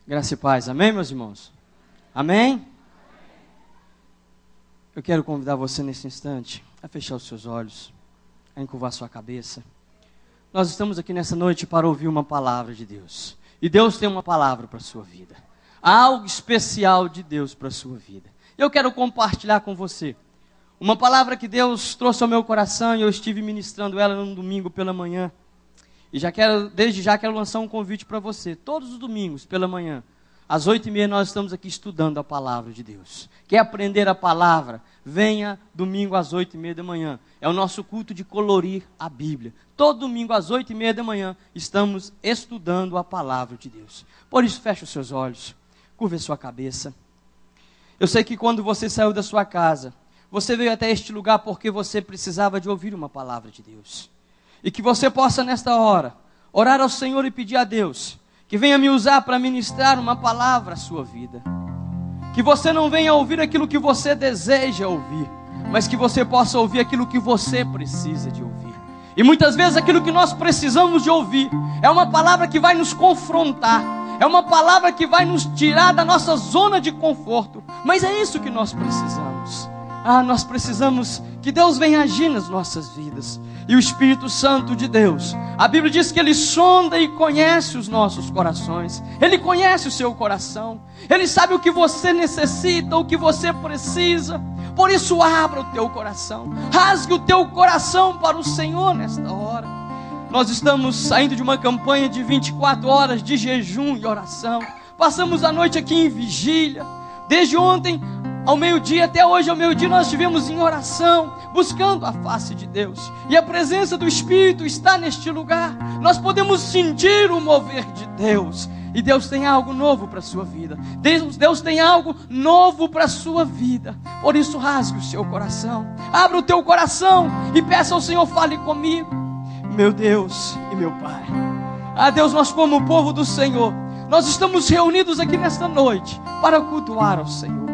Graça e paz, amém, meus irmãos? Amém? Eu quero convidar você nesse instante a fechar os seus olhos, a encurvar sua cabeça. Nós estamos aqui nessa noite para ouvir uma palavra de Deus. E Deus tem uma palavra para a sua vida. Há algo especial de Deus para a sua vida. Eu quero compartilhar com você uma palavra que Deus trouxe ao meu coração e eu estive ministrando ela num domingo pela manhã. E desde já quero lançar um convite para você. Todos os domingos pela manhã, às 8h30 nós estamos aqui estudando a palavra de Deus. Quer aprender a palavra? Venha domingo às 8h30 da manhã. É o nosso culto de colorir a Bíblia. Todo domingo às 8h30 da manhã estamos estudando a palavra de Deus. Por isso feche os seus olhos, curve a sua cabeça. Eu sei que quando você saiu da sua casa, você veio até este lugar porque você precisava de ouvir uma palavra de Deus. E que você possa nesta hora orar ao Senhor e pedir a Deus que venha me usar para ministrar uma palavra à sua vida. Que você não venha ouvir aquilo que você deseja ouvir, mas que você possa ouvir aquilo que você precisa de ouvir. E muitas vezes aquilo que nós precisamos de ouvir é uma palavra que vai nos confrontar, é uma palavra que vai nos tirar da nossa zona de conforto, mas é isso que nós precisamos. Nós precisamos que Deus venha agir nas nossas vidas. E o Espírito Santo de Deus, a Bíblia diz que Ele sonda e conhece os nossos corações. Ele conhece o seu coração. Ele sabe o que você necessita, o que você precisa. Por isso abra o teu coração. Rasgue o teu coração para o Senhor nesta hora. Nós estamos saindo de uma campanha de 24 horas de jejum e oração. Passamos a noite aqui em vigília. Desde ontem ao meio-dia, até hoje ao meio-dia, nós estivemos em oração, buscando a face de Deus. E a presença do Espírito está neste lugar. Nós podemos sentir o mover de Deus. E Deus tem algo novo para a sua vida. Deus tem algo novo para a sua vida. Por isso rasgue o seu coração. Abra o teu coração e peça ao Senhor, fale comigo. Meu Deus e meu Pai. Deus, nós como o povo do Senhor, nós estamos reunidos aqui nesta noite para cultuar ao Senhor.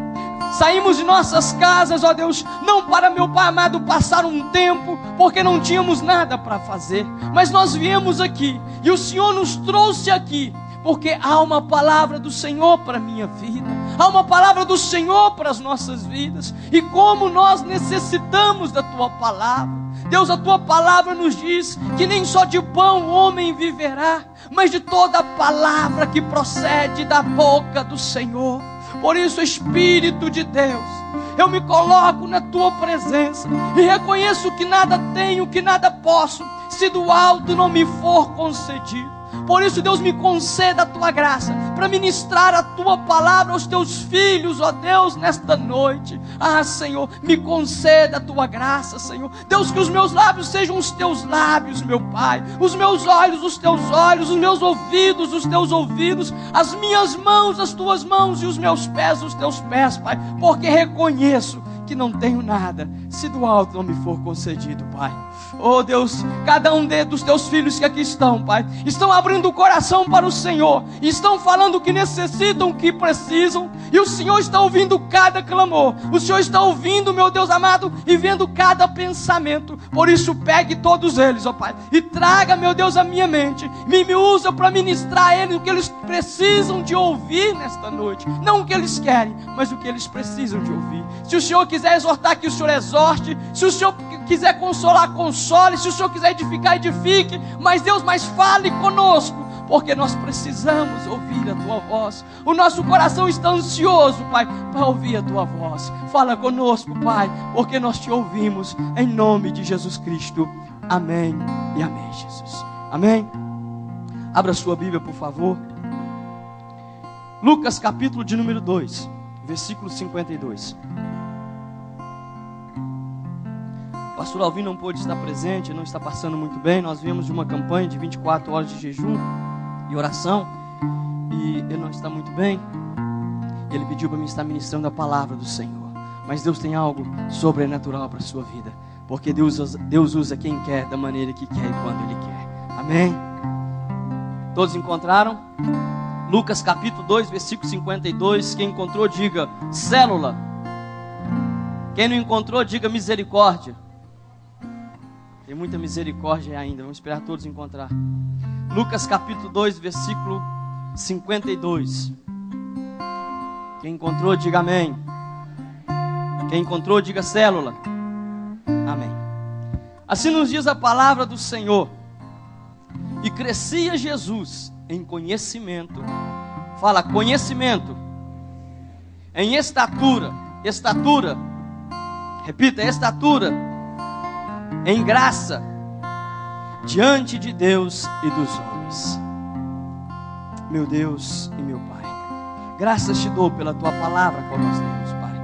Saímos de nossas casas, ó Deus, não para, meu Pai amado, passar um tempo, porque não tínhamos nada para fazer, mas nós viemos aqui, e o Senhor nos trouxe aqui, porque há uma palavra do Senhor para a minha vida, há uma palavra do Senhor para as nossas vidas, e como nós necessitamos da Tua palavra. Deus, a Tua palavra nos diz que nem só de pão o homem viverá, mas de toda a palavra que procede da boca do Senhor. Por isso, Espírito de Deus, eu me coloco na Tua presença e reconheço que nada tenho, que nada posso, se do alto não me for concedido. Por isso, Deus, me conceda a Tua graça para ministrar a Tua palavra aos Teus filhos, ó Deus, nesta noite. Senhor, me conceda a Tua graça, Senhor. Deus, que os meus lábios sejam os Teus lábios, meu Pai. Os meus olhos, os Teus olhos. Os meus ouvidos, os Teus ouvidos. As minhas mãos, as Tuas mãos. E os meus pés, os Teus pés, Pai. Porque reconheço que não tenho nada se do alto não me for concedido, Pai. Oh Deus, cada um dos Teus filhos que aqui estão, Pai, estão abrindo o coração para o Senhor, estão falando o que necessitam, o que precisam, e o Senhor está ouvindo cada clamor, o Senhor está ouvindo, meu Deus amado, e vendo cada pensamento. Por isso pegue todos eles, ó Pai, e traga, meu Deus, a minha mente, me usa para ministrar a eles o que eles precisam de ouvir nesta noite, não o que eles querem, mas o que eles precisam de ouvir. Se o Senhor quiser exortar, que o Senhor exorte. Se o Senhor quiser consolar, console. Se o Senhor quiser edificar, edifique. Mas Deus, fale conosco, porque nós precisamos ouvir a Tua voz. O nosso coração está ansioso, Pai, para ouvir a Tua voz. Fala conosco, Pai, porque nós Te ouvimos, em nome de Jesus Cristo. Amém e amém, Jesus. Amém? Abra sua Bíblia, por favor. Lucas capítulo de número 2, versículo 52. O pastor Alvin não pôde estar presente, não está passando muito bem. Nós viemos de uma campanha de 24 horas de jejum e oração, e ele não está muito bem. Ele pediu para mim estar ministrando a palavra do Senhor. Mas Deus tem algo sobrenatural para a sua vida, porque Deus usa quem quer, da maneira que quer e quando Ele quer. Amém? Todos encontraram? Lucas capítulo 2, versículo 52. Quem encontrou, diga célula. Quem não encontrou, diga misericórdia. Tem muita misericórdia ainda. Vamos esperar todos encontrar. Lucas capítulo 2, versículo 52. Quem encontrou, diga amém. Quem encontrou, diga célula. Amém. Assim nos diz a palavra do Senhor. E crescia Jesus em conhecimento. Fala, conhecimento. Em estatura. Estatura. Repita, estatura. Em graça. Diante de Deus e dos homens. Meu Deus e meu Pai, graças te dou pela tua palavra que nós temos, Pai.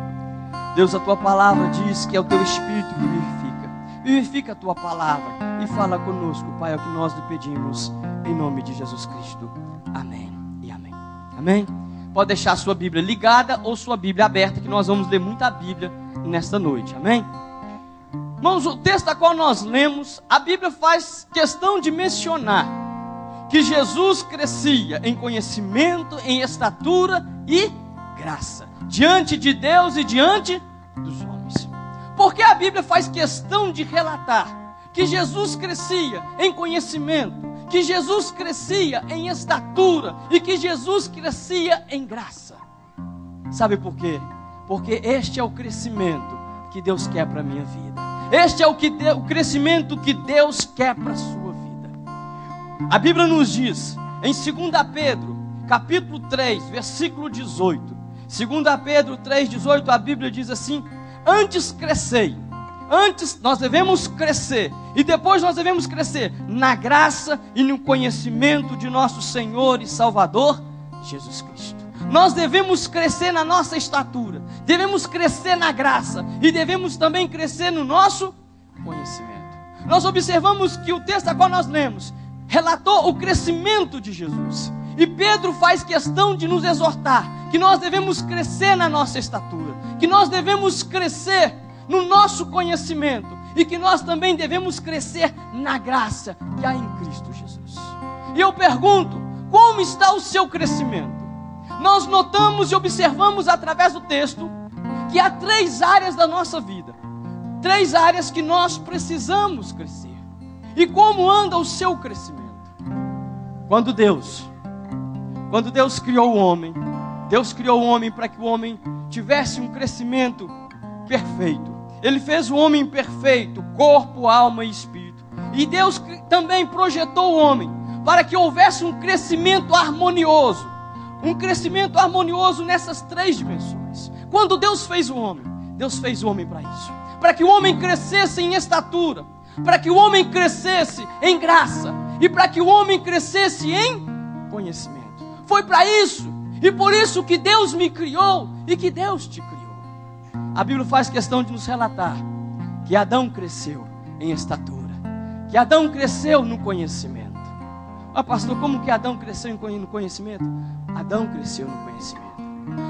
Deus, a tua palavra diz que é o teu Espírito que vivifica. Vivifica a tua palavra e fala conosco, Pai, é o que nós lhe pedimos, em nome de Jesus Cristo. Amém e amém. Amém? Pode deixar a sua Bíblia ligada ou sua Bíblia aberta, que nós vamos ler muita Bíblia nesta noite. Amém? Irmãos, o texto a qual nós lemos, a Bíblia faz questão de mencionar que Jesus crescia em conhecimento, em estatura e graça, diante de Deus e diante dos homens. Porque a Bíblia faz questão de relatar que Jesus crescia em conhecimento, que Jesus crescia em estatura e que Jesus crescia em graça. Sabe por quê? Porque este é o crescimento que Deus quer para a minha vida. Este é o crescimento que Deus quer para a sua vida. A Bíblia nos diz, em 2 Pedro, capítulo 3, versículo 18. 2 Pedro 3, 18, a Bíblia diz assim: antes crescei. Antes nós devemos crescer. E depois nós devemos crescer na graça e no conhecimento de nosso Senhor e Salvador, Jesus Cristo. Nós devemos crescer na nossa estatura, devemos crescer na graça e devemos também crescer no nosso conhecimento. Nós observamos que o texto a qual nós lemos relatou o crescimento de Jesus. E Pedro faz questão de nos exortar que nós devemos crescer na nossa estatura, que nós devemos crescer no nosso conhecimento e que nós também devemos crescer na graça que há em Cristo Jesus. E eu pergunto, como está o seu crescimento? Nós notamos e observamos através do texto que há 3 áreas da nossa vida, 3 áreas que nós precisamos crescer. E como anda o seu crescimento? Quando Deus criou o homem, Deus criou o homem para que o homem tivesse um crescimento perfeito. Ele fez o homem perfeito, corpo, alma e espírito. E Deus também projetou o homem para que houvesse um crescimento harmonioso. Um crescimento harmonioso nessas 3 dimensões. Quando Deus fez o homem para isso. Para que o homem crescesse em estatura, para que o homem crescesse em graça e para que o homem crescesse em conhecimento. Foi para isso e por isso que Deus me criou e que Deus te criou. A Bíblia faz questão de nos relatar que Adão cresceu em estatura, que Adão cresceu no conhecimento. Ah, pastor, como que Adão cresceu no conhecimento? Adão cresceu no conhecimento.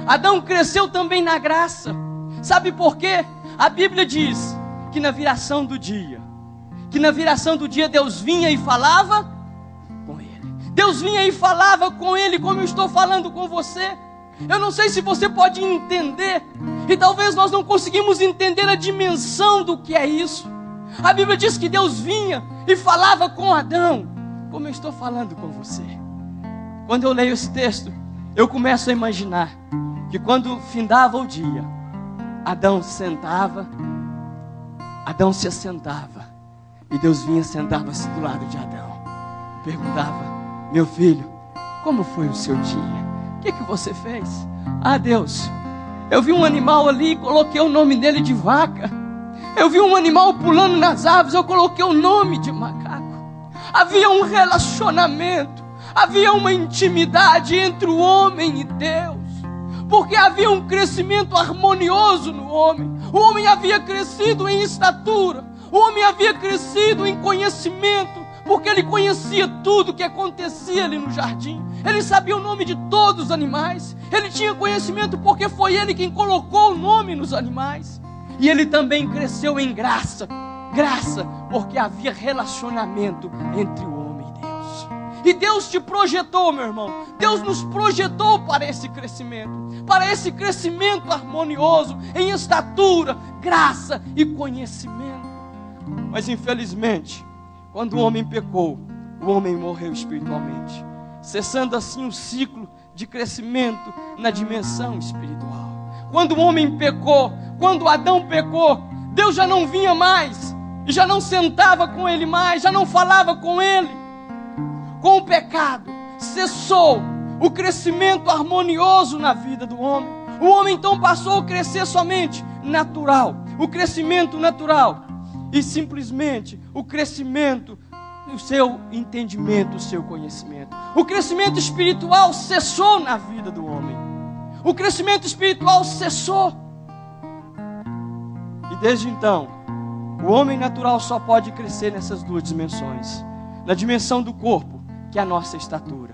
Adão cresceu também na graça. Sabe por quê? A Bíblia diz que na viração do dia, Deus vinha e falava com ele. Deus vinha e falava com ele como eu estou falando com você. Eu não sei se você pode entender, e talvez nós não conseguimos entender a dimensão do que é isso. A Bíblia diz que Deus vinha e falava com Adão, como eu estou falando com você. Quando eu leio esse texto, eu começo a imaginar que quando findava o dia, Adão se assentava, e Deus vinha sentar-se do lado de Adão. Perguntava: meu filho, como foi o seu dia? O que você fez? Ah, Deus, eu vi um animal ali e coloquei o nome dele de vaca. Eu vi um animal pulando nas árvores, eu coloquei o nome de macaco. Havia um relacionamento, havia uma intimidade entre o homem e Deus, porque havia um crescimento harmonioso no homem. O homem havia crescido em estatura, o homem havia crescido em conhecimento, porque ele conhecia tudo o que acontecia ali no jardim. Ele sabia o nome de todos os animais. Ele tinha conhecimento porque foi ele quem colocou o nome nos animais. E ele também cresceu em graça. Graça, porque havia relacionamento entre o homem e Deus. E Deus te projetou, meu irmão. Deus nos projetou para esse crescimento harmonioso, em estatura, graça e conhecimento. Mas infelizmente, quando o homem pecou, o homem morreu espiritualmente. cessando assim o ciclo de crescimento na dimensão espiritual. Quando o homem pecou, quando Adão pecou, Deus já não vinha mais, e já não sentava com ele mais, já não falava com ele. Com o pecado, cessou o crescimento harmonioso na vida do homem. O homem então passou a crescer somente natural, o crescimento natural, e simplesmente o crescimento, o seu entendimento, o seu conhecimento. O crescimento espiritual cessou na vida do homem. O crescimento espiritual cessou. E desde então, o homem natural só pode crescer nessas duas dimensões. Na dimensão do corpo, que é a nossa estatura.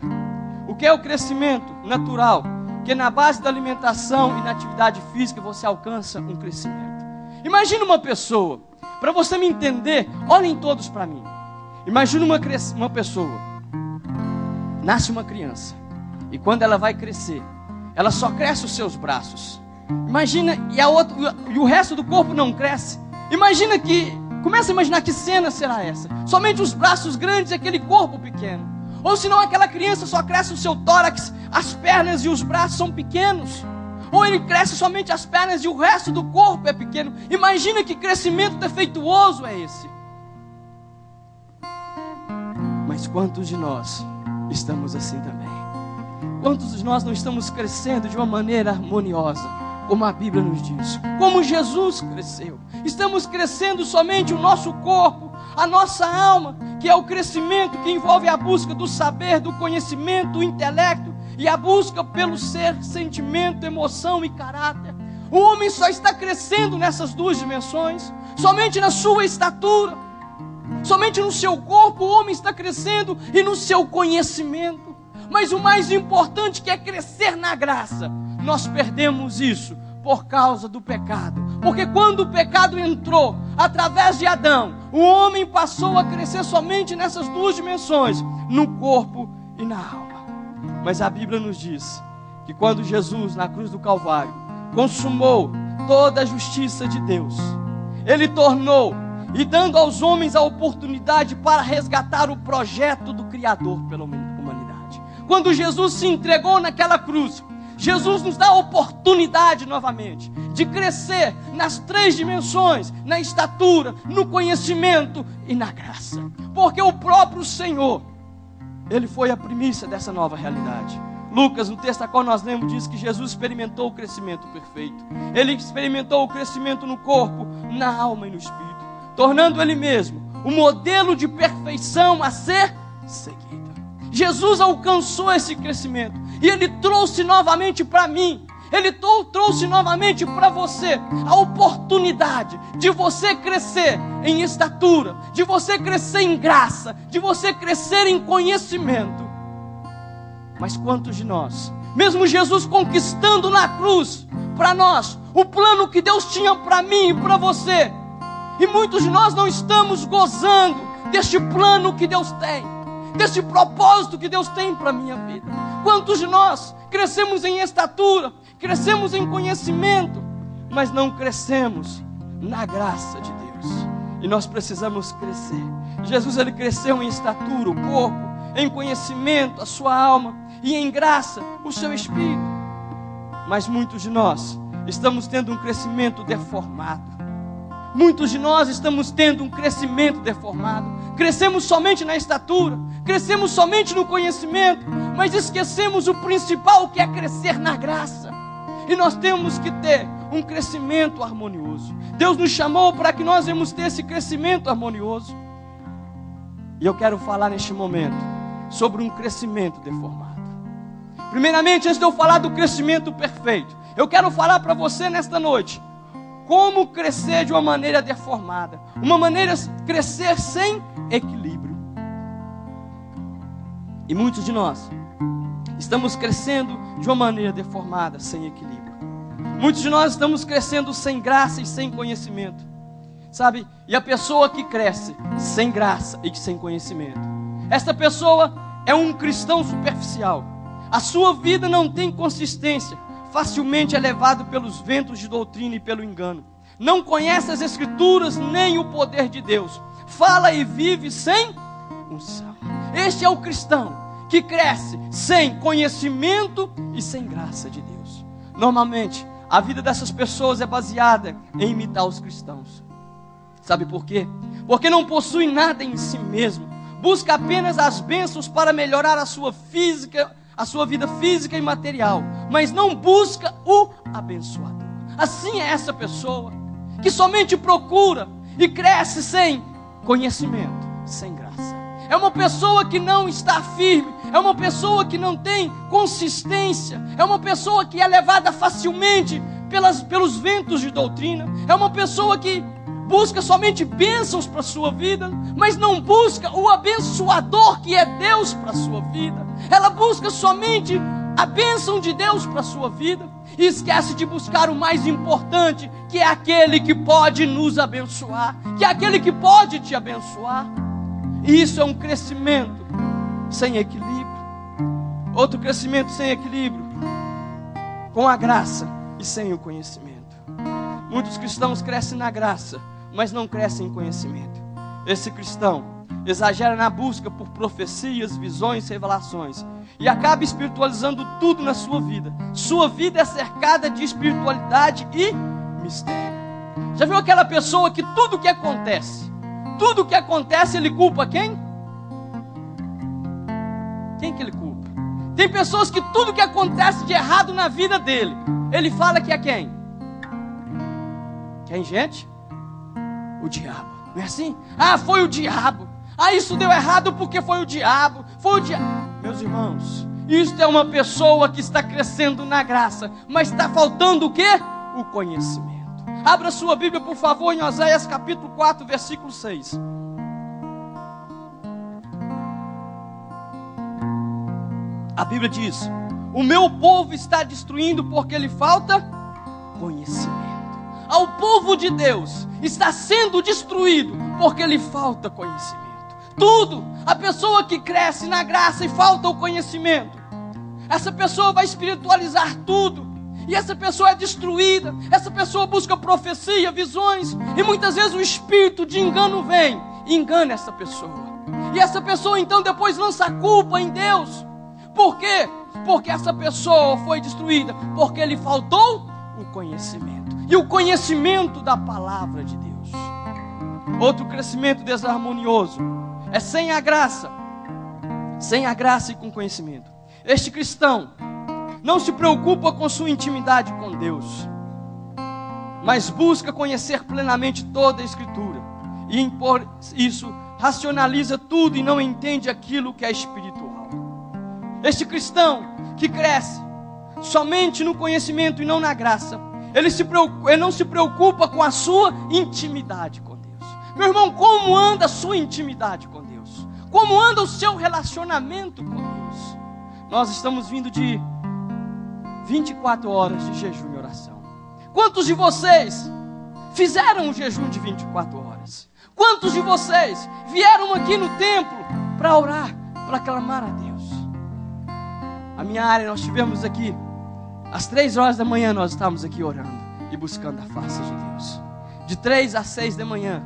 O que é o crescimento natural? Que na base da alimentação e na atividade física você alcança um crescimento. Imagina uma pessoa, para você me entender, olhem todos para mim. Imagina uma pessoa, nasce uma criança, e quando ela vai crescer, ela só cresce os seus braços. Imagina, e o resto do corpo não cresce. Começa a imaginar que cena será essa. Somente os braços grandes e aquele corpo pequeno. Ou senão aquela criança só cresce o seu tórax, as pernas e os braços são pequenos. Ou ele cresce somente as pernas e o resto do corpo é pequeno. Imagina que crescimento defeituoso é esse. Mas quantos de nós estamos assim também? Quantos de nós não estamos crescendo de uma maneira harmoniosa, como a Bíblia nos diz? Como Jesus cresceu. Estamos crescendo somente o nosso corpo, a nossa alma, que é o crescimento que envolve a busca do saber, do conhecimento, do intelecto, e a busca pelo ser, sentimento, emoção e caráter. O homem só está crescendo nessas duas dimensões, somente na sua estatura, somente no seu corpo o homem está crescendo e no seu conhecimento. Mas o mais importante, que é crescer na graça, nós perdemos isso por causa do pecado. Porque quando o pecado entrou através de Adão, o homem passou a crescer somente nessas duas dimensões, no corpo e na alma. Mas a Bíblia nos diz que quando Jesus, na cruz do Calvário, consumou toda a justiça de Deus, Ele tornou e dando aos homens a oportunidade para resgatar o projeto do Criador pela humanidade. Quando Jesus se entregou naquela cruz, Jesus nos dá a oportunidade novamente de crescer nas três dimensões, na estatura, no conhecimento e na graça. Porque o próprio Senhor, Ele foi a primícia dessa nova realidade. Lucas, no texto a qual nós lemos, diz que Jesus experimentou o crescimento perfeito. Ele experimentou o crescimento no corpo, na alma e no espírito, tornando Ele mesmo o modelo de perfeição a ser seguida. Jesus alcançou esse crescimento e Ele trouxe novamente para mim, Ele trouxe novamente para você a oportunidade de você crescer em estatura, de você crescer em graça, de você crescer em conhecimento. Mas quantos de nós, mesmo Jesus conquistando na cruz para nós o plano que Deus tinha para mim e para você, e muitos de nós não estamos gozando deste plano que Deus tem, deste propósito que Deus tem para a minha vida. Quantos de nós crescemos em estatura, crescemos em conhecimento, mas não crescemos na graça de Deus? E nós precisamos crescer. Jesus, Ele cresceu em estatura, o corpo, em conhecimento, a sua alma, e em graça, o seu espírito. Mas muitos de nós estamos tendo um crescimento deformado. Muitos de nós estamos tendo um crescimento deformado. Crescemos somente na estatura, crescemos somente no conhecimento, mas esquecemos o principal, que é crescer na graça. E nós temos que ter um crescimento harmonioso. Deus nos chamou para que nós venhamos ter esse crescimento harmonioso. E eu quero falar neste momento sobre um crescimento deformado. Primeiramente, antes de eu falar do crescimento perfeito, eu quero falar para você nesta noite como crescer de uma maneira deformada, uma maneira de crescer sem equilíbrio. E muitos de nós estamos crescendo de uma maneira deformada, sem equilíbrio. Muitos de nós estamos crescendo sem graça e sem conhecimento, sabe? E a pessoa que cresce sem graça e sem conhecimento, esta pessoa é um cristão superficial. A sua vida não tem consistência, facilmente é levado pelos ventos de doutrina e pelo engano. Não conhece as Escrituras nem o poder de Deus. Fala e vive sem unção. Este é o cristão que cresce sem conhecimento e sem graça de Deus. Normalmente, a vida dessas pessoas é baseada em imitar os cristãos. Sabe por quê? Porque não possui nada em si mesmo. Busca apenas as bênçãos para melhorar a sua vida física e material, mas não busca o abençoador. Assim é essa pessoa que somente procura e cresce sem conhecimento, sem graça. É uma pessoa que não está firme, é uma pessoa que não tem consistência, é uma pessoa que é levada facilmente pelos ventos de doutrina, é uma pessoa que busca somente bênçãos para a sua vida, mas não busca o abençoador que é Deus para a sua vida. Ela busca somente a bênção de Deus para a sua vida e esquece de buscar o mais importante, que é aquele que pode nos abençoar, que é aquele que pode te abençoar. E isso é um crescimento sem equilíbrio. Outro crescimento sem equilíbrio, com a graça e sem o conhecimento. Muitos cristãos crescem na graça, mas não crescem em conhecimento. Esse cristão exagera na busca por profecias, visões, revelações e acaba espiritualizando tudo na sua vida. Sua vida é cercada de espiritualidade e mistério. Já viu aquela pessoa que tudo que acontece ele culpa quem? Quem que ele culpa? Tem pessoas que tudo que acontece de errado na vida dele, ele fala que é quem? Quem, gente? O diabo. Não é assim? Ah, foi o diabo. Ah, isso deu errado porque foi o diabo. Foi o diabo. Meus irmãos, isto é uma pessoa que está crescendo na graça, mas está faltando o quê? O conhecimento. Abra sua Bíblia, por favor, em Oséias capítulo 4, versículo 6. A Bíblia diz: o meu povo está destruindo porque lhe falta conhecimento. Ao povo de Deus está sendo destruído porque lhe falta conhecimento. Tudo, a pessoa que cresce na graça e falta o conhecimento, essa pessoa vai espiritualizar tudo, e essa pessoa é destruída. Essa pessoa busca profecia, visões, e muitas vezes o espírito de engano vem e engana essa pessoa, e essa pessoa então depois lança a culpa em Deus. Por quê? Porque essa pessoa foi destruída porque lhe faltou o conhecimento, e o conhecimento da palavra de Deus. Outro crescimento desarmonioso é sem a graça e com conhecimento. Este cristão não se preocupa com sua intimidade com Deus, mas busca conhecer plenamente toda a Escritura, e por isso racionaliza tudo e não entende aquilo que é espiritual. Este cristão que cresce somente no conhecimento e não na graça, ele não se preocupa com a sua intimidade com Deus. Meu irmão, como anda a sua intimidade com Deus? Como anda o seu relacionamento com Deus? Nós estamos vindo de 24 horas de jejum e oração. Quantos de vocês fizeram um jejum de 24 horas? Quantos de vocês vieram aqui no templo para orar, para clamar a Deus? A minha área, nós estivemos aqui às 3 horas da manhã, nós estávamos aqui orando e buscando a face de Deus, de 3 às 6 da manhã.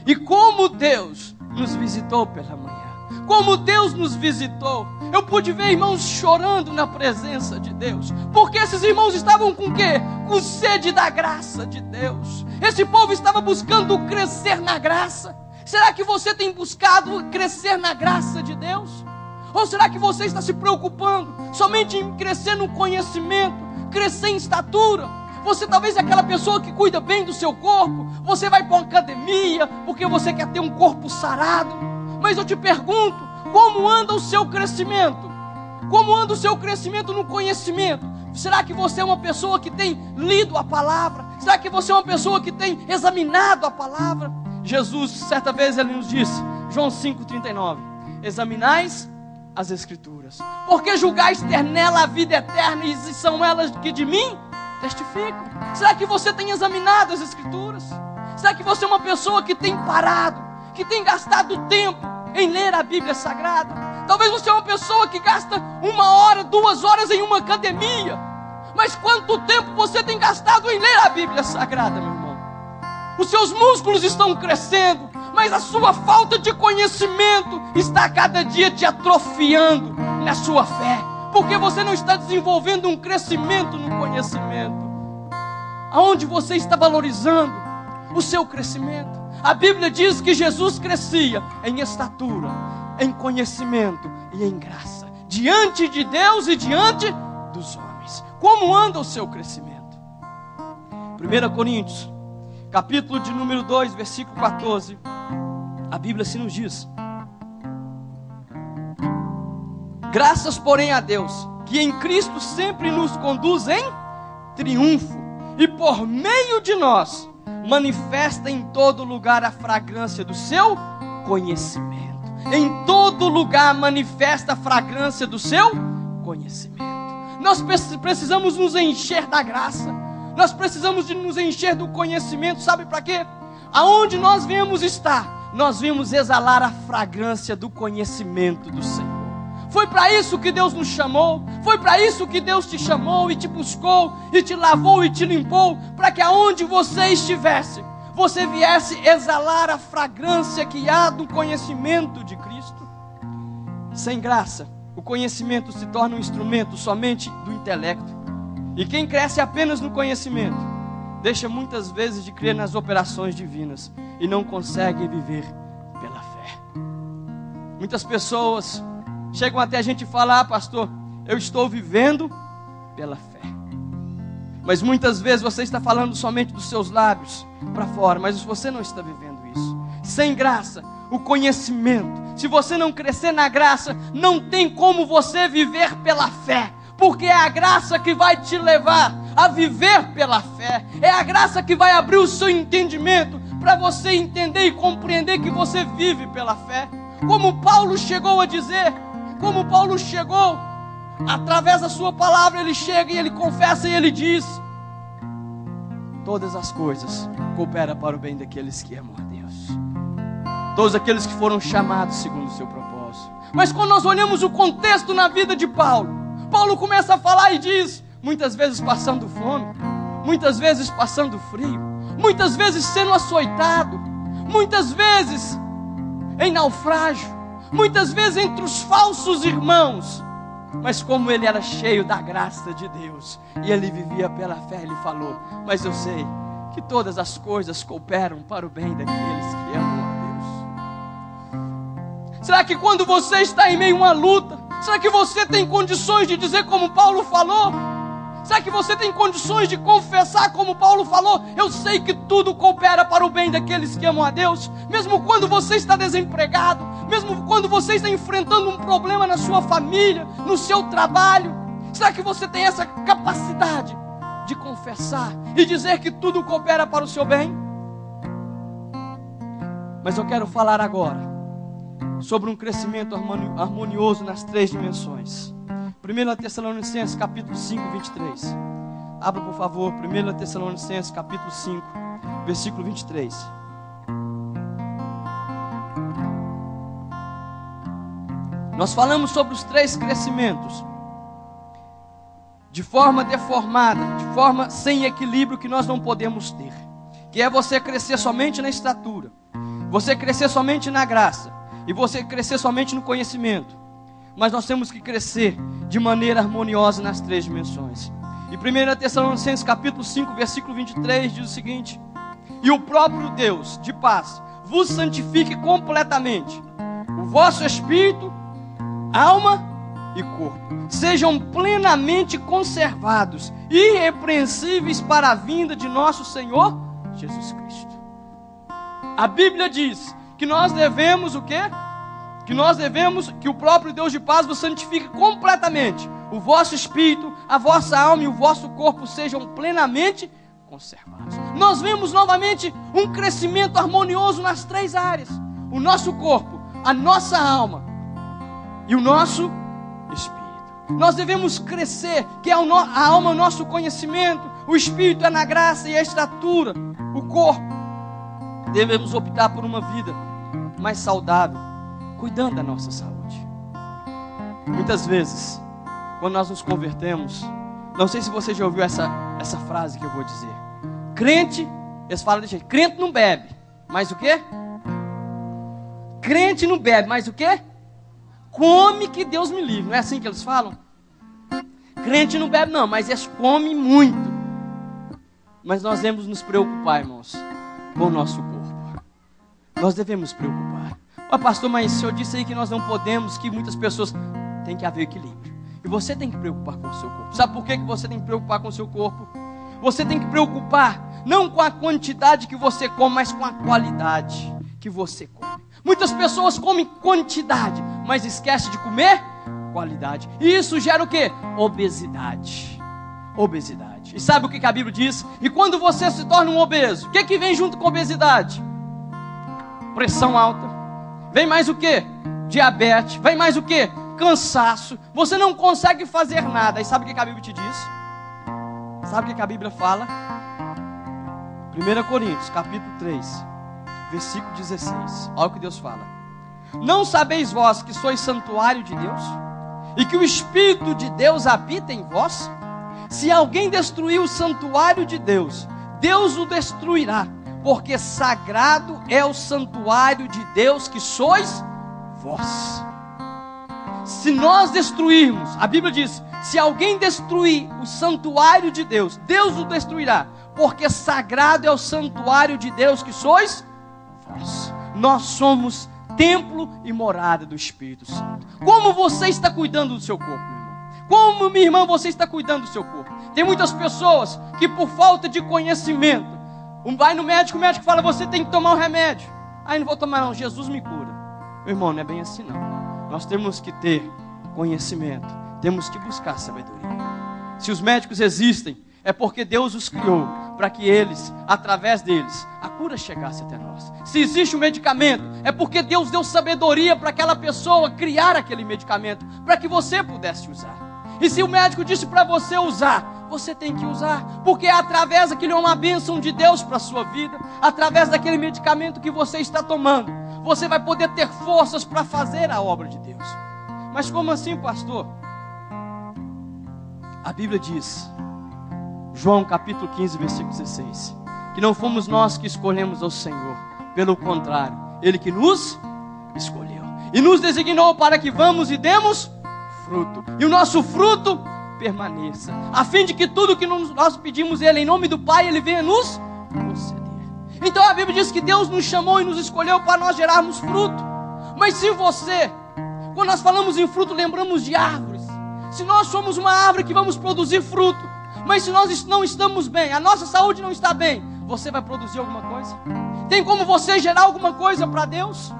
E como Deus nos visitou pela manhã, como Deus nos visitou. Eu pude ver irmãos chorando na presença de Deus, porque esses irmãos estavam com o quê? Com sede da graça de Deus. Esse povo estava buscando crescer na graça. Será que você tem buscado crescer na graça de Deus? Ou será que você está se preocupando somente em crescer no conhecimento, crescer em estatura? Você talvez é aquela pessoa que cuida bem do seu corpo, você vai para uma academia porque você quer ter um corpo sarado. Mas eu te pergunto, como anda o seu crescimento? Como anda o seu crescimento no conhecimento? Será que você é uma pessoa que tem lido a palavra? Será que você é uma pessoa que tem examinado a palavra? Jesus, certa vez, ele nos disse, João 5,39, examinais as Escrituras, porque julgais ter nela a vida eterna, e são elas que de mim testificam. Será que você tem examinado as Escrituras? Será que você é uma pessoa que tem parado, que tem gastado tempo em ler a Bíblia Sagrada? Talvez você é uma pessoa que gasta 1 hora, 2 horas em uma academia, mas quanto tempo você tem gastado em ler a Bíblia Sagrada, meu irmão? Os seus músculos estão crescendo, mas a sua falta de conhecimento está a cada dia te atrofiando na sua fé, porque você não está desenvolvendo um crescimento no conhecimento. Aonde você está valorizando o seu crescimento? A Bíblia diz que Jesus crescia em estatura, em conhecimento e em graça, diante de Deus e diante dos homens. Como anda o seu crescimento? 1 Coríntios, capítulo de número 2, versículo 14, a Bíblia assim nos diz: graças, porém, a Deus, que em Cristo sempre nos conduz em triunfo, e por meio de nós manifesta em todo lugar a fragrância do seu conhecimento. Em todo lugar manifesta a fragrância do seu conhecimento. Nós precisamos nos encher da graça. Nós precisamos de nos encher do conhecimento. Sabe para quê? Aonde nós viemos estar, nós viemos exalar a fragrância do conhecimento do Senhor. Foi para isso que Deus nos chamou. Foi para isso que Deus te chamou e te buscou e te lavou e te limpou, para que aonde você estivesse, você viesse exalar a fragrância que há do conhecimento de Cristo. Sem graça, o conhecimento se torna um instrumento somente do intelecto. E quem cresce apenas no conhecimento, deixa muitas vezes de crer nas operações divinas e não consegue viver pela fé. Muitas pessoas chegam até a gente e falam: pastor, eu estou vivendo pela fé. Mas muitas vezes você está falando somente dos seus lábios para fora, mas você não está vivendo isso. Sem graça, o conhecimento, se você não crescer na graça, não tem como você viver pela fé, porque é a graça que vai te levar a viver pela fé. É a graça que vai abrir o seu entendimento para você entender e compreender que você vive pela fé. Como Paulo chegou a dizer, como Paulo chegou, através da sua palavra, ele chega e ele confessa e ele diz: todas as coisas cooperam para o bem daqueles que amam a Deus, todos aqueles que foram chamados segundo o seu propósito. Mas quando nós olhamos o contexto na vida de Paulo, Paulo começa a falar e diz: muitas vezes passando fome, muitas vezes passando frio, muitas vezes sendo açoitado, muitas vezes em naufrágio, muitas vezes entre os falsos irmãos. Mas como ele era cheio da graça de Deus e ele vivia pela fé, ele falou: mas eu sei que todas as coisas cooperam para o bem daqueles que amam a Deus. Será que quando você está em meio a uma luta, será que você tem condições de dizer como Paulo falou? Será que você tem condições de confessar como Paulo falou? Eu sei que tudo coopera para o bem daqueles que amam a Deus. Mesmo quando você está desempregado, mesmo quando você está enfrentando um problema na sua família, no seu trabalho, será que você tem essa capacidade de confessar e dizer que tudo coopera para o seu bem? Mas eu quero falar agora sobre um crescimento harmonioso nas 3 dimensões. 1 Tessalonicenses capítulo 5, 23. Abra por favor, 1 Tessalonicenses capítulo 5, versículo 23. Nós falamos sobre os 3 crescimentos, de forma deformada, de forma sem equilíbrio, que nós não podemos ter. Que é você crescer somente na estatura, você crescer somente na graça, e você crescer somente no conhecimento. Mas nós temos que crescer de maneira harmoniosa nas 3 dimensões. E 1 Tessalonicenses capítulo 5, versículo 23 diz o seguinte: e o próprio Deus de paz vos santifique completamente, o vosso espírito, alma e corpo sejam plenamente conservados, irrepreensíveis para a vinda de nosso Senhor Jesus Cristo. A Bíblia diz que nós devemos o quê? Que o próprio Deus de paz vos santifique completamente, o vosso espírito, a vossa alma e o vosso corpo sejam plenamente conservados. Nós vemos novamente um crescimento harmonioso nas 3 áreas: o nosso corpo, a nossa alma e o nosso espírito. Nós devemos crescer, que a alma é o nosso conhecimento, o espírito é na graça e a estatura, o corpo. Devemos optar por uma vida mais saudável, cuidando da nossa saúde. Muitas vezes, quando nós nos convertemos, não sei se você já ouviu essa frase que eu vou dizer: crente, eles falam de jeito, crente não bebe, mas o quê? Crente não bebe, mas o quê? come que Deus me livre. Não é assim que eles falam? Crente não bebe não, mas eles comem muito. Mas nós devemos nos preocupar, irmãos, com o nosso corpo. Nós devemos preocupar. Pastor, mas o senhor disse aí que nós não podemos, que muitas pessoas... Tem que haver equilíbrio. E você tem que preocupar com o seu corpo. Sabe por que você tem que preocupar com o seu corpo? Você tem que preocupar não com a quantidade que você come, mas com a qualidade que você come. Muitas pessoas comem quantidade, mas esquecem de comer qualidade. E isso gera o quê? Obesidade. Obesidade. E sabe o que a Bíblia diz? E quando você se torna um obeso, o que vem junto com obesidade? Pressão alta. Vem mais o quê? Diabetes. Vem mais o quê? Cansaço. Você não consegue fazer nada. E sabe o que a Bíblia te diz? Sabe o que a Bíblia fala? 1 Coríntios, capítulo 3, versículo 16. Olha o que Deus fala. Não sabeis vós que sois santuário de Deus? E que o Espírito de Deus habita em vós? Se alguém destruir o santuário de Deus, Deus o destruirá. Porque sagrado é o santuário de Deus que sois vós. Se nós destruirmos, a Bíblia diz, se alguém destruir o santuário de Deus, Deus o destruirá, porque sagrado é o santuário de Deus que sois vós. Nós somos templo e morada do Espírito Santo. Como você está cuidando do seu corpo, meu irmão? Como, minha irmã, você está cuidando do seu corpo? Tem muitas pessoas que por falta de conhecimento, vai no médico, o médico fala, você tem que tomar um remédio. Não vou tomar não, Jesus me cura. Meu irmão, não é bem assim não. Nós temos que ter conhecimento, temos que buscar sabedoria. Se os médicos existem, é porque Deus os criou, para que eles, através deles, a cura chegasse até nós. Se existe um medicamento, é porque Deus deu sabedoria para aquela pessoa criar aquele medicamento, para que você pudesse usar. E se o médico disse para você usar, você tem que usar, porque através daquilo é uma bênção de Deus para a sua vida, através daquele medicamento que você está tomando, você vai poder ter forças para fazer a obra de Deus. Mas como assim, pastor? A Bíblia diz, João capítulo 15, versículo 16, que não fomos nós que escolhemos ao Senhor, pelo contrário, Ele que nos escolheu, e nos designou para que vamos e demos fruto, e o nosso fruto permaneça, a fim de que tudo que nós pedimos Ele, em nome do Pai, Ele venha nos conceder. Então a Bíblia diz que Deus nos chamou e nos escolheu para nós gerarmos fruto. Mas se você, quando nós falamos em fruto, lembramos de árvores. Se nós somos uma árvore que vamos produzir fruto, mas se nós não estamos bem, a nossa saúde não está bem, você vai produzir alguma coisa? Tem como você gerar alguma coisa para Deus?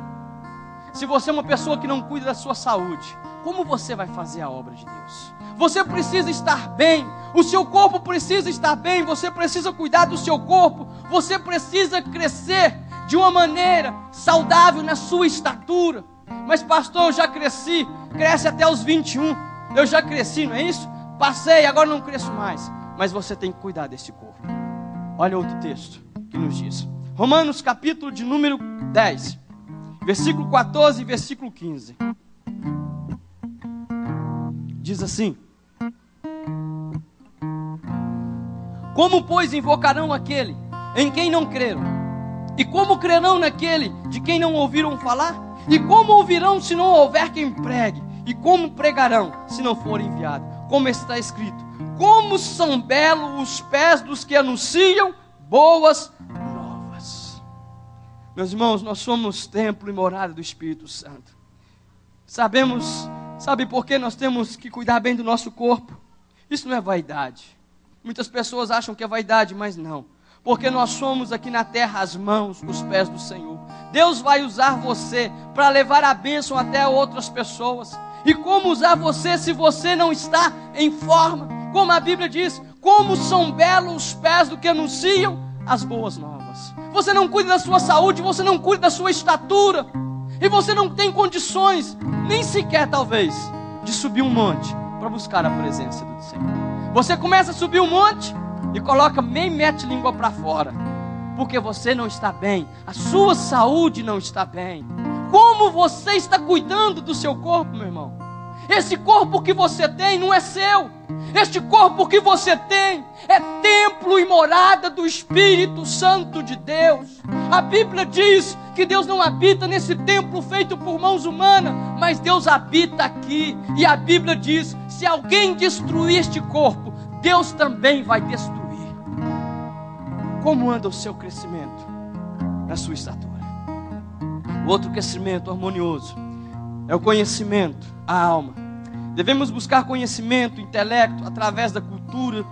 Se você é uma pessoa que não cuida da sua saúde, como você vai fazer a obra de Deus? Você precisa estar bem, o seu corpo precisa estar bem, você precisa cuidar do seu corpo, você precisa crescer de uma maneira saudável na sua estatura. Mas pastor, eu já cresci, cresce até os 21, eu já cresci, não é isso? Passei, agora não cresço mais. Mas você tem que cuidar desse corpo. Olha outro texto que nos diz, Romanos capítulo de número 10, versículo 14 e versículo 15. Diz assim: como, pois, invocarão aquele em quem não creram? E como crerão naquele de quem não ouviram falar? E como ouvirão se não houver quem pregue? E como pregarão se não for enviado? Como está escrito, como são belos os pés dos que anunciam boas novas. Meus irmãos, nós somos templo e morada do Espírito Santo. Sabe por que nós temos que cuidar bem do nosso corpo? Isso não é vaidade. Muitas pessoas acham que é vaidade, mas não. Porque nós somos aqui na terra as mãos, os pés do Senhor. Deus vai usar você para levar a bênção até outras pessoas. E como usar você se você não está em forma? Como a Bíblia diz, como são belos os pés do que anunciam as boas novas. Você não cuida da sua saúde, você não cuida da sua estatura. E você não tem condições, nem sequer talvez, de subir um monte para buscar a presença do Senhor. Você começa a subir um monte e coloca meio metro de língua para fora, porque você não está bem, a sua saúde não está bem. Como você está cuidando do seu corpo, meu irmão? Esse corpo que você tem não é seu. Este corpo que você tem é templo e morada do Espírito Santo de Deus. A Bíblia diz que Deus não habita nesse templo feito por mãos humanas, mas Deus habita aqui. E a Bíblia diz: se alguém destruir este corpo, Deus também vai destruir. Como anda o seu crescimento na sua estatura? O outro crescimento harmonioso é o conhecimento, a alma. Devemos buscar conhecimento, intelecto, através da cultura,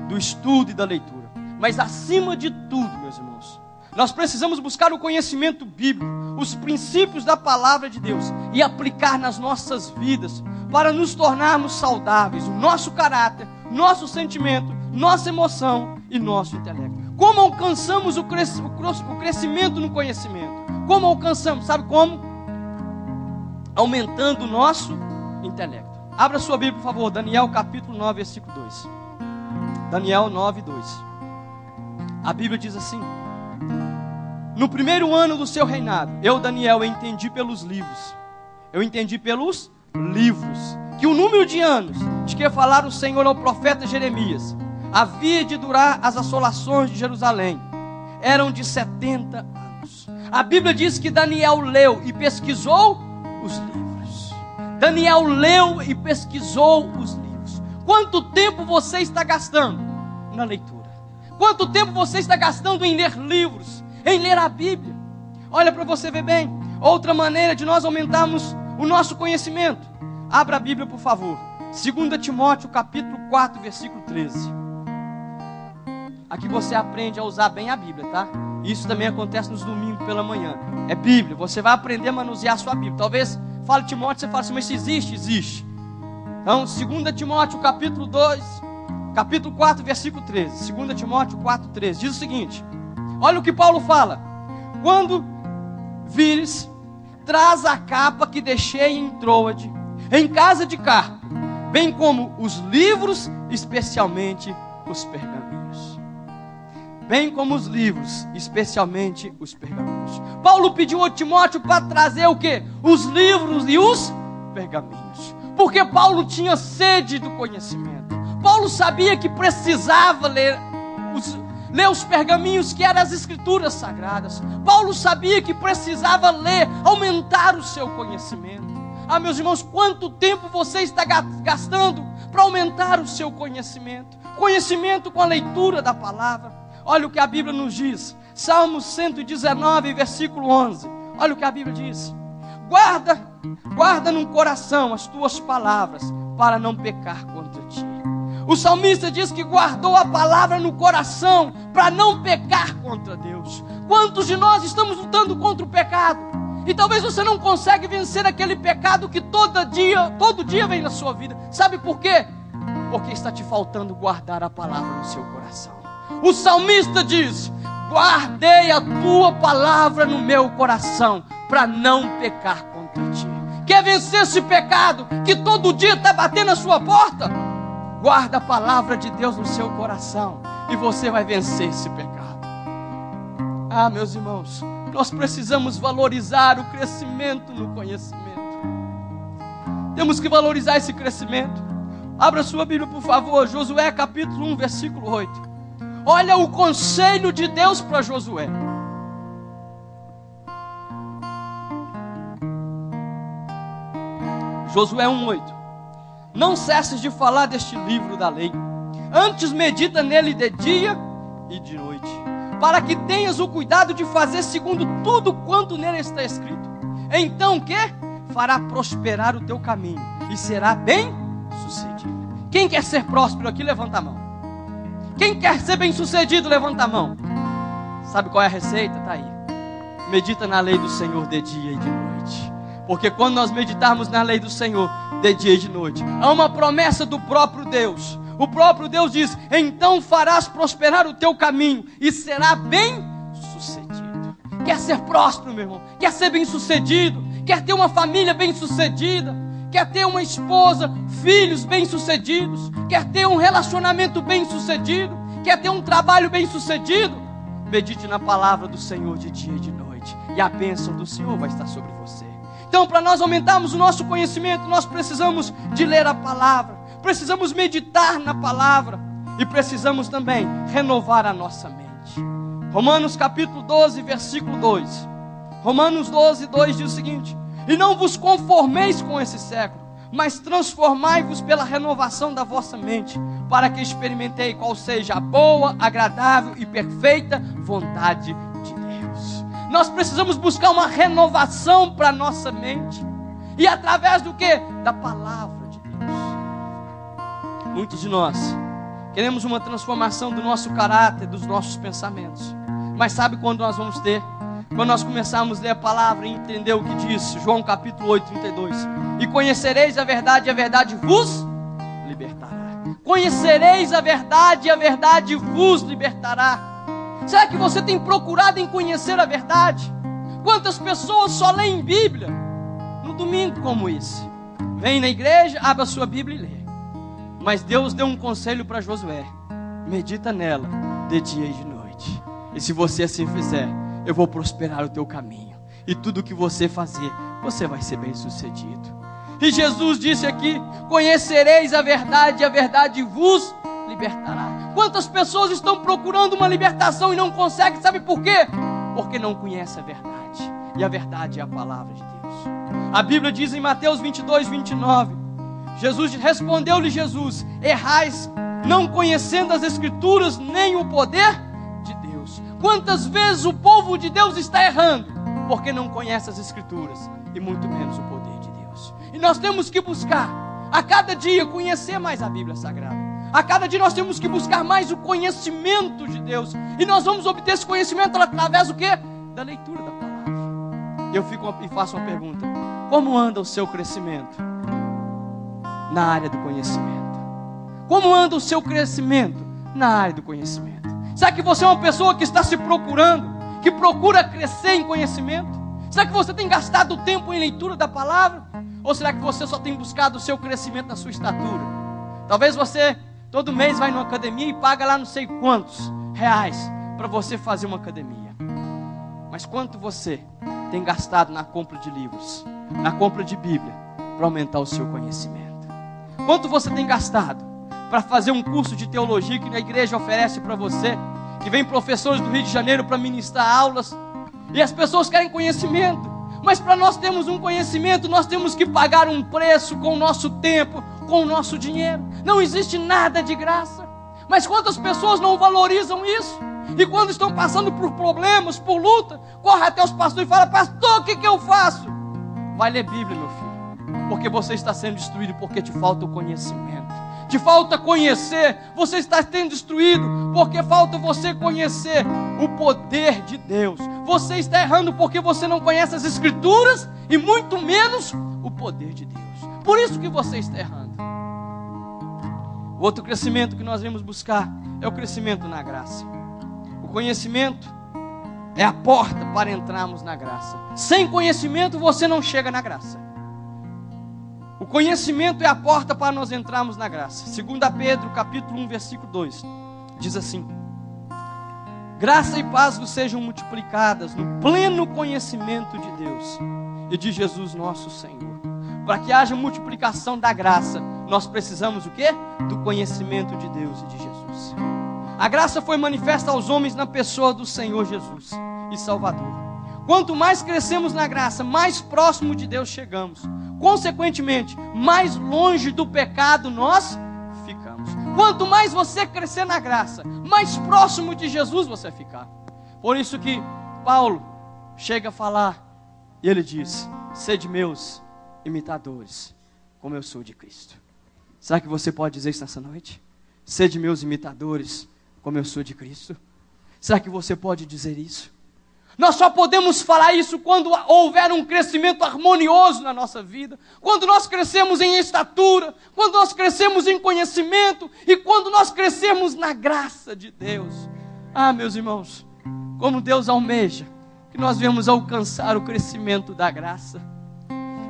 do estudo e da leitura. Mas acima de tudo, meus irmãos, nós precisamos buscar o conhecimento bíblico, os princípios da palavra de Deus e aplicar nas nossas vidas para nos tornarmos saudáveis, o nosso caráter, nosso sentimento, nossa emoção e nosso intelecto. Como alcançamos o crescimento no conhecimento? Como alcançamos? Sabe como? Aumentando o nosso intelecto. Abra sua Bíblia, por favor, Daniel capítulo 9, versículo 2. Daniel 9, 2. A Bíblia diz assim: no primeiro ano do seu reinado, eu, Daniel, entendi pelos livros. Que o número de anos de que falara o Senhor ao profeta Jeremias havia de durar as assolações de Jerusalém eram de 70 anos. A Bíblia diz que Daniel leu e pesquisou os livros. Daniel leu e pesquisou os livros. Quanto tempo você está gastando na leitura? Quanto tempo você está gastando em ler livros, em ler a Bíblia? Olha para você ver bem. Outra maneira de nós aumentarmos o nosso conhecimento. Abra a Bíblia, por favor. 2 Timóteo capítulo 4, versículo 13. Aqui você aprende a usar bem a Bíblia, tá? Isso também acontece nos domingos pela manhã. É Bíblia, você vai aprender a manusear a sua Bíblia. Talvez fale Timóteo, você fala assim, mas se existe, existe. Então, 2 Timóteo capítulo 4, versículo 13. 2 Timóteo 4, 13. Diz o seguinte: olha o que Paulo fala: quando vires, traz a capa que deixei em Troade, em casa de Carpo, bem como os livros, especialmente os pergaminhos. Bem como os livros, especialmente os pergaminhos. Paulo pediu a Timóteo para trazer o quê? Os livros e os pergaminhos. Porque Paulo tinha sede do conhecimento. Paulo sabia que precisava ler os pergaminhos, que eram as escrituras sagradas. Paulo sabia que precisava ler, aumentar o seu conhecimento. Ah, meus irmãos, quanto tempo você está gastando para aumentar o seu conhecimento? Conhecimento com a leitura da palavra. Olha o que a Bíblia nos diz. Salmo 119, versículo 11. Olha o que a Bíblia diz: guarda no coração as tuas palavras, para não pecar contra ti. O salmista diz que guardou a palavra no coração para não pecar contra Deus. Quantos de nós estamos lutando contra o pecado? E talvez você não consegue vencer aquele pecado que todo dia vem na sua vida. Sabe por quê? Porque está te faltando guardar a palavra no seu coração. O salmista diz: guardei a tua palavra no meu coração para não pecar contra ti. Quer vencer esse pecado que todo dia está batendo a sua porta? Guarda a palavra de Deus no seu coração e você vai vencer esse pecado. Ah, meus irmãos, nós precisamos valorizar o crescimento no conhecimento. Temos que valorizar esse crescimento. Abra sua Bíblia, por favor, Josué capítulo 1, versículo 8. Olha o conselho de Deus para Josué. Josué 1:8. Não cesses de falar deste livro da lei, antes medita nele de dia e de noite, para que tenhas o cuidado de fazer segundo tudo quanto nele está escrito. Então o que? Fará prosperar o teu caminho e será bem sucedido. Quem quer ser próspero aqui, levanta a mão. Quem quer ser bem sucedido, levanta a mão. Sabe qual é a receita? Está aí. Medita na lei do Senhor de dia e de noite. Porque quando nós meditarmos na lei do Senhor de dia e de noite, há uma promessa do próprio Deus. O próprio Deus diz: então farás prosperar o teu caminho e será bem sucedido. Quer ser próspero, meu irmão? Quer ser bem sucedido? Quer ter uma família bem sucedida? Quer ter uma esposa, filhos bem sucedidos? Quer ter um relacionamento bem sucedido? Quer ter um trabalho bem sucedido? Medite na palavra do Senhor de dia e de noite, e a bênção do Senhor vai estar sobre você. Então, para nós aumentarmos o nosso conhecimento, nós precisamos de ler a palavra, precisamos meditar na palavra, e precisamos também renovar a nossa mente. Romanos capítulo 12, versículo 2. Romanos 12, 2 diz o seguinte: e não vos conformeis com esse século, mas transformai-vos pela renovação da vossa mente, para que experimentei qual seja a boa, agradável e perfeita vontade de Deus. Nós precisamos buscar uma renovação para a nossa mente. E através do quê? Da palavra de Deus. Muitos de nós queremos uma transformação do nosso caráter, dos nossos pensamentos. Mas sabe quando nós vamos ter? Quando nós começarmos a ler a palavra e entender o que diz João capítulo 8, 32. E conhecereis a verdade vos libertará. Conhecereis a verdade vos libertará. Será que você tem procurado em conhecer a verdade? Quantas pessoas só leem Bíblia no domingo como esse? Vem na igreja, abre a sua Bíblia e lê. Mas Deus deu um conselho para Josué: medita nela de dia e de noite. E se você assim fizer, eu vou prosperar o teu caminho. E tudo que você fazer, você vai ser bem sucedido. E Jesus disse aqui: conhecereis a verdade vos libertará. Quantas pessoas estão procurando uma libertação e não conseguem, sabe por quê? Porque não conhecem a verdade. E a verdade é a palavra de Deus. A Bíblia diz em Mateus 22, 29, respondeu-lhe Jesus: errais, não conhecendo as Escrituras, nem o poder de Deus. Quantas vezes o povo de Deus está errando? Porque não conhece as Escrituras, e muito menos o poder de Deus. E nós temos que buscar, a cada dia, conhecer mais a Bíblia Sagrada. A cada dia nós temos que buscar mais o conhecimento de Deus. E nós vamos obter esse conhecimento através do quê? Da leitura da palavra. Eu faço uma pergunta: como anda o seu crescimento na área do conhecimento? Como anda o seu crescimento na área do conhecimento? Será que você é uma pessoa que está se procurando, que procura crescer em conhecimento? Será que você tem gastado tempo em leitura da palavra? Ou será que você só tem buscado o seu crescimento na sua estatura? Talvez você todo mês vai numa academia e paga lá não sei quantos reais para você fazer uma academia. Mas quanto você tem gastado na compra de livros, na compra de Bíblia, para aumentar o seu conhecimento? Quanto você tem gastado para fazer um curso de teologia que a igreja oferece para você, que vem professores do Rio de Janeiro para ministrar aulas, e as pessoas querem conhecimento, mas para nós termos um conhecimento, nós temos que pagar um preço com o nosso tempo, com o nosso dinheiro. Não existe nada de graça. Mas quantas pessoas não valorizam isso? E quando estão passando por problemas, por luta, corre até os pastores e fala: pastor, o que eu faço? Vai ler Bíblia, meu filho, porque você está sendo destruído porque te falta o conhecimento. Te falta conhecer, você está sendo destruído porque falta você conhecer o poder de Deus. Você está errando porque você não conhece as Escrituras e muito menos o poder de Deus. Por isso que você está errando. O outro crescimento que nós vamos buscar é o crescimento na graça. O conhecimento é a porta para entrarmos na graça. Sem conhecimento você não chega na graça. O conhecimento é a porta para nós entrarmos na graça. 2 Pedro capítulo 1, versículo 2, diz assim: graça e paz vos sejam multiplicadas no pleno conhecimento de Deus e de Jesus nosso Senhor. Para que haja multiplicação da graça, nós precisamos o quê? Do conhecimento de Deus e de Jesus. A graça foi manifesta aos homens na pessoa do Senhor Jesus e Salvador. Quanto mais crescemos na graça, mais próximo de Deus chegamos. Consequentemente, mais longe do pecado nós ficamos. Quanto mais você crescer na graça, mais próximo de Jesus você ficar. Por isso que Paulo chega a falar, e ele diz: sede meus imitadores, como eu sou de Cristo. Será que você pode dizer isso nessa noite? Sede meus imitadores, como eu sou de Cristo. Será que você pode dizer isso? Nós só podemos falar isso quando houver um crescimento harmonioso na nossa vida, quando nós crescemos em estatura, quando nós crescemos em conhecimento e quando nós crescemos na graça de Deus. Ah, meus irmãos, como Deus almeja que nós venhamos alcançar o crescimento da graça.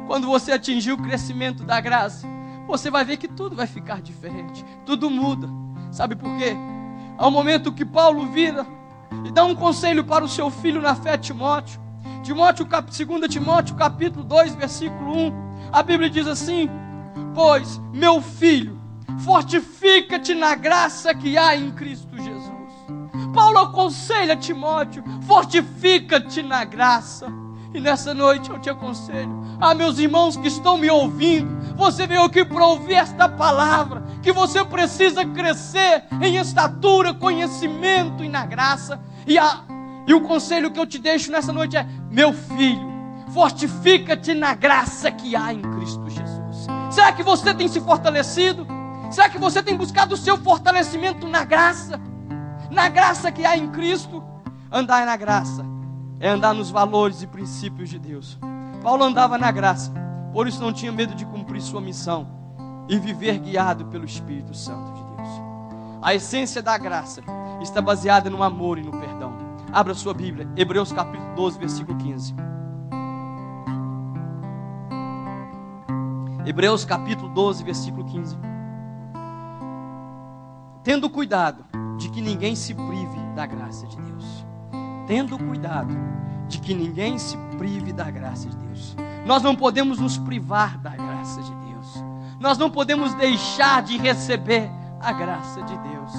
Quando você atingir o crescimento da graça, você vai ver que tudo vai ficar diferente, tudo muda. Sabe por quê? Há um momento que Paulo vira e dá um conselho para o seu filho na fé, Timóteo. 2 Timóteo capítulo 2, versículo 1. A Bíblia diz assim: pois, meu filho, fortifica-te na graça que há em Cristo Jesus. Paulo aconselha Timóteo: fortifica-te na graça. E nessa noite eu te aconselho, meus irmãos que estão me ouvindo, você veio aqui para ouvir esta palavra, que você precisa crescer em estatura, conhecimento e na graça. E o conselho que eu te deixo nessa noite é: meu filho, fortifica-te na graça que há em Cristo Jesus. Será que você tem se fortalecido? Será que você tem buscado o seu fortalecimento na graça? Na graça que há em Cristo? Andar na graça é andar nos valores e princípios de Deus. Paulo andava na graça, por isso não tinha medo de cumprir sua missão e viver guiado pelo Espírito Santo de Deus. A essência da graça está baseada no amor e no perdão. Abra sua Bíblia, Hebreus capítulo 12, versículo 15. Hebreus capítulo 12, versículo 15. Tendo cuidado de que ninguém se prive da graça de Deus. Tendo cuidado de que ninguém se prive da graça de Deus. Nós não podemos nos privar da graça de Deus. Nós não podemos deixar de receber a graça de Deus.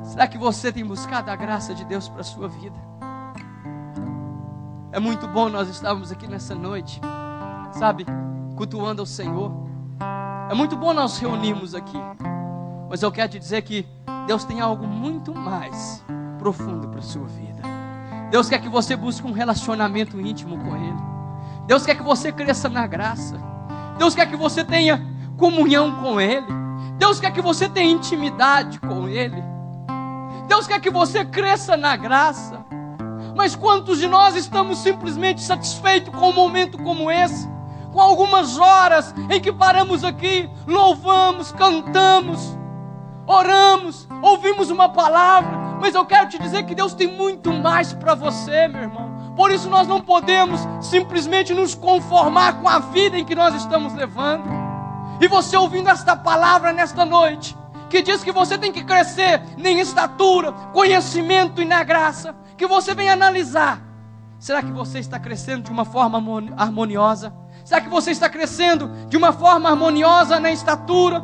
Será que você tem buscado a graça de Deus para a sua vida? É muito bom nós estarmos aqui nessa noite, sabe, cultuando ao Senhor. É muito bom nós reunirmos aqui. Mas eu quero te dizer que Deus tem algo muito mais profundo para a sua vida. Deus quer que você busque um relacionamento íntimo com Ele. Deus quer que você cresça na graça. Deus quer que você tenha comunhão com Ele. Deus quer que você tenha intimidade com Ele. Deus quer que você cresça na graça. Mas quantos de nós estamos simplesmente satisfeitos com um momento como esse? Com algumas horas em que paramos aqui, louvamos, cantamos, oramos, ouvimos uma palavra. Mas eu quero te dizer que Deus tem muito mais para você, meu irmão. Por isso nós não podemos simplesmente nos conformar com a vida em que nós estamos levando. E você ouvindo esta palavra nesta noite, que diz que você tem que crescer em estatura, conhecimento e na graça, que você venha analisar: será que você está crescendo de uma forma harmoniosa? Será que você está crescendo de uma forma harmoniosa na estatura,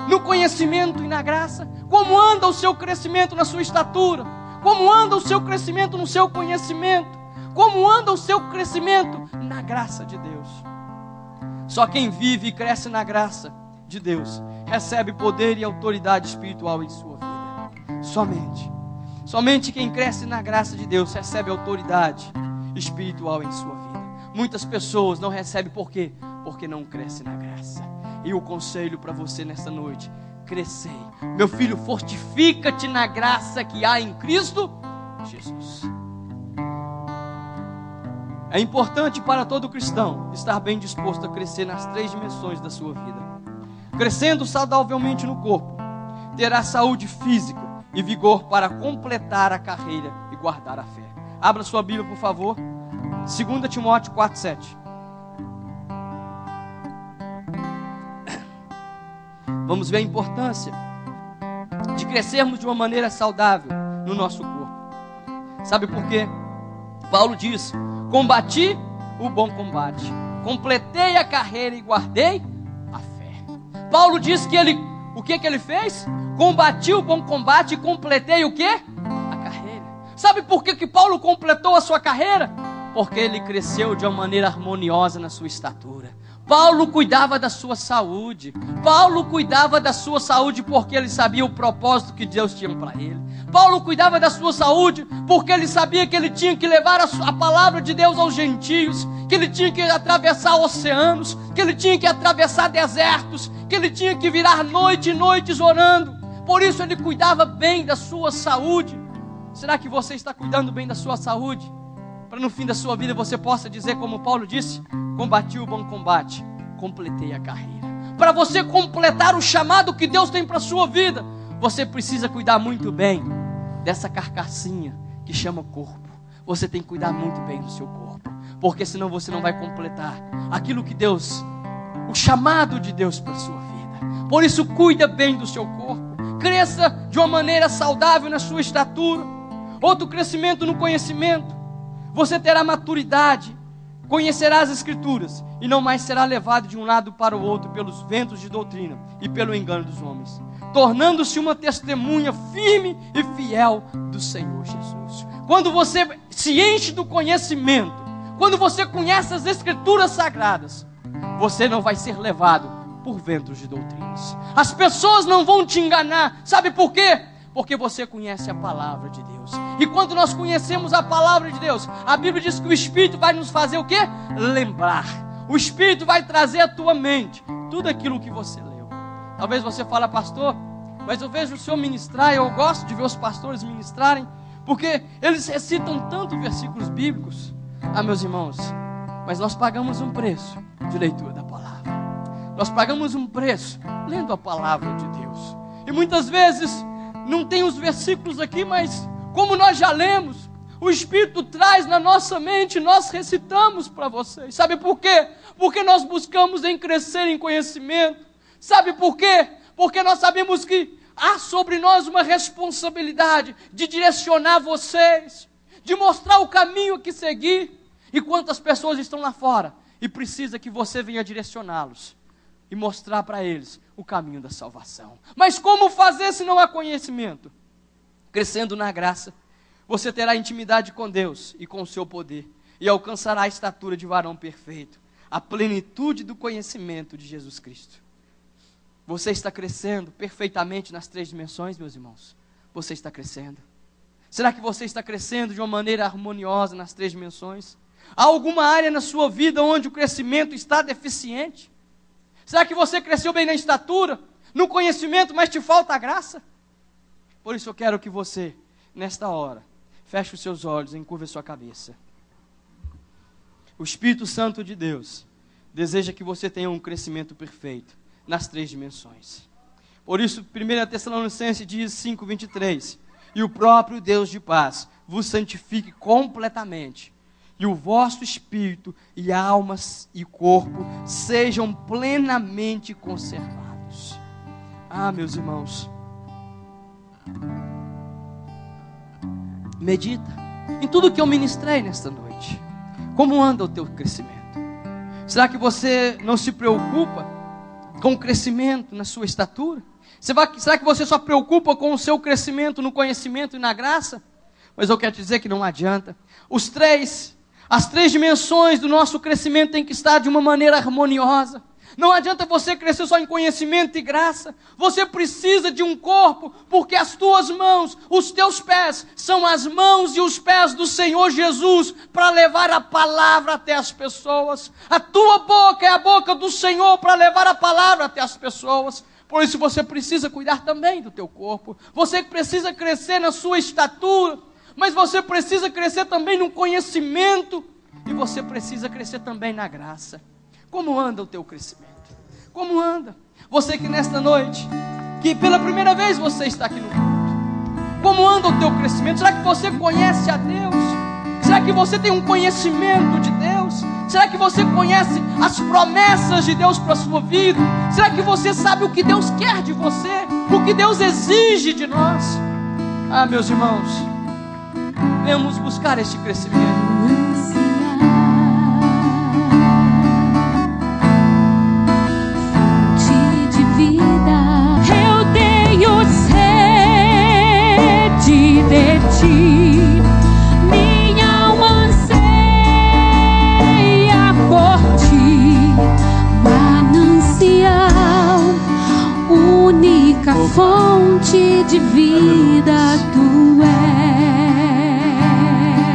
no conhecimento e na graça? Como anda o seu crescimento na sua estatura? Como anda o seu crescimento no seu conhecimento? Como anda o seu crescimento na graça de Deus? Só quem vive e cresce na graça de Deus recebe poder e autoridade espiritual em sua vida. Somente quem cresce na graça de Deus recebe autoridade espiritual em sua vida. Muitas pessoas não recebem por quê? Porque não crescem na graça. E o conselho para você nesta noite: crescei. Meu filho, fortifica-te na graça que há em Cristo Jesus. É importante para todo cristão estar bem disposto a crescer nas 3 dimensões da sua vida. Crescendo saudavelmente no corpo, terá saúde física e vigor para completar a carreira e guardar a fé. Abra sua Bíblia, por favor. 2 Timóteo 4:7. Vamos ver a importância de crescermos de uma maneira saudável no nosso corpo. Sabe por quê? Paulo diz: combati o bom combate, completei a carreira e guardei a fé. Paulo diz que o que ele fez? Combati o bom combate e completei o quê? A carreira. Sabe por que Paulo completou a sua carreira? Porque ele cresceu de uma maneira harmoniosa na sua estatura. Paulo cuidava da sua saúde. Paulo cuidava da sua saúde porque ele sabia o propósito que Deus tinha para ele. Paulo cuidava da sua saúde porque ele sabia que ele tinha que levar a palavra de Deus aos gentios, que ele tinha que atravessar oceanos, que ele tinha que atravessar desertos, que ele tinha que virar noite e noites orando. Por isso ele cuidava bem da sua saúde. Será que você está cuidando bem da sua saúde? Para no fim da sua vida você possa dizer como Paulo disse: combati o bom combate, completei a carreira. Para você completar o chamado que Deus tem para a sua vida, você precisa cuidar muito bem dessa carcassinha que chama corpo. Você tem que cuidar muito bem do seu corpo, porque senão você não vai completar aquilo que Deus, o chamado de Deus para a sua vida. Por isso cuida bem do seu corpo, cresça de uma maneira saudável na sua estatura. Outro crescimento no conhecimento: você terá maturidade, conhecerá as Escrituras e não mais será levado de um lado para o outro pelos ventos de doutrina e pelo engano dos homens, tornando-se uma testemunha firme e fiel do Senhor Jesus. Quando você se enche do conhecimento, quando você conhece as Escrituras Sagradas, você não vai ser levado por ventos de doutrinas. As pessoas não vão te enganar. Sabe por quê? Porque você conhece a palavra de Deus. E quando nós conhecemos a palavra de Deus, a Bíblia diz que o Espírito vai nos fazer o quê? Lembrar. O Espírito vai trazer à tua mente tudo aquilo que você leu. Talvez você fale, pastor, mas eu vejo o senhor ministrar, eu gosto de ver os pastores ministrarem, porque eles recitam tanto versículos bíblicos. Meus irmãos, mas nós pagamos um preço de leitura da palavra. Nós pagamos um preço lendo a palavra de Deus. E muitas vezes não tem os versículos aqui, mas como nós já lemos, o Espírito traz na nossa mente, nós recitamos para vocês. Sabe por quê? Porque nós buscamos em crescer em conhecimento. Sabe por quê? Porque nós sabemos que há sobre nós uma responsabilidade de direcionar vocês, de mostrar o caminho que seguir. E quantas pessoas estão lá fora e precisa que você venha direcioná-los e mostrar para eles o caminho da salvação. Mas como fazer se não há conhecimento? Crescendo na graça, você terá intimidade com Deus e com o seu poder, e alcançará a estatura de varão perfeito, a plenitude do conhecimento de Jesus Cristo. Você está crescendo perfeitamente nas 3 dimensões, meus irmãos? Você está crescendo? Será que você está crescendo de uma maneira harmoniosa nas 3 dimensões? Há alguma área na sua vida onde o crescimento está deficiente? Será que você cresceu bem na estatura, no conhecimento, mas te falta a graça? Por isso eu quero que você, nesta hora, feche os seus olhos e encurve a sua cabeça. O Espírito Santo de Deus deseja que você tenha um crescimento perfeito nas 3 dimensões. Por isso, 1 Tessalonicenses diz 5:23, e o próprio Deus de paz vos santifique completamente, e o vosso espírito e almas e corpo sejam plenamente conservados. Meus irmãos, medita em tudo que eu ministrei nesta noite. Como anda o teu crescimento? Será que você não se preocupa com o crescimento na sua estatura? Será que você só preocupa com o seu crescimento no conhecimento e na graça? Mas eu quero te dizer que não adianta. As 3 dimensões do nosso crescimento têm que estar de uma maneira harmoniosa. Não adianta você crescer só em conhecimento e graça. Você precisa de um corpo, porque as tuas mãos, os teus pés, são as mãos e os pés do Senhor Jesus, para levar a palavra até as pessoas. A tua boca é a boca do Senhor, para levar a palavra até as pessoas. Por isso você precisa cuidar também do teu corpo. Você precisa crescer na sua estatura, mas você precisa crescer também no conhecimento, e você precisa crescer também na graça. Como anda o teu crescimento? Como anda? Você que nesta noite, que pela primeira vez você está aqui no culto, como anda o teu crescimento? Será que você conhece a Deus? Será que você tem um conhecimento de Deus? Será que você conhece as promessas de Deus para a sua vida? Será que você sabe o que Deus quer de você? O que Deus exige de nós? Meus irmãos, venhamos buscar este crescimento. De ti, minha alma anseia por ti, manancial, única fonte de vida tu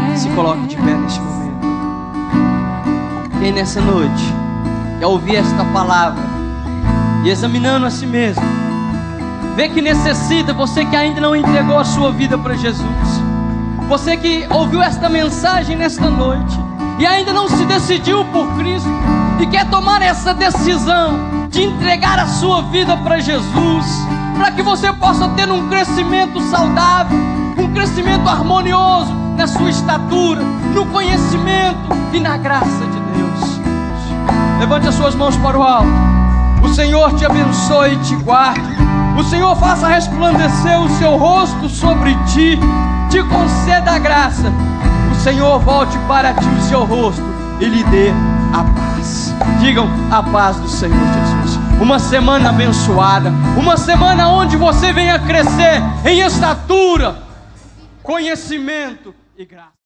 és. Se coloque de pé neste momento. Quem nessa noite quer ouvir esta palavra e examinando a si mesmo, vê que necessita, você que ainda não entregou a sua vida para Jesus, você que ouviu esta mensagem nesta noite e ainda não se decidiu por Cristo e quer tomar essa decisão de entregar a sua vida para Jesus, para que você possa ter um crescimento saudável, um crescimento harmonioso na sua estatura, no conhecimento e na graça de Deus. Levante as suas mãos para o alto. O Senhor te abençoe e te guarde. O Senhor faça resplandecer o seu rosto sobre ti, te conceda a graça. O Senhor volte para ti o seu rosto e lhe dê a paz. Digam: a paz do Senhor Jesus. Uma semana abençoada, uma semana onde você venha crescer em estatura, conhecimento e graça.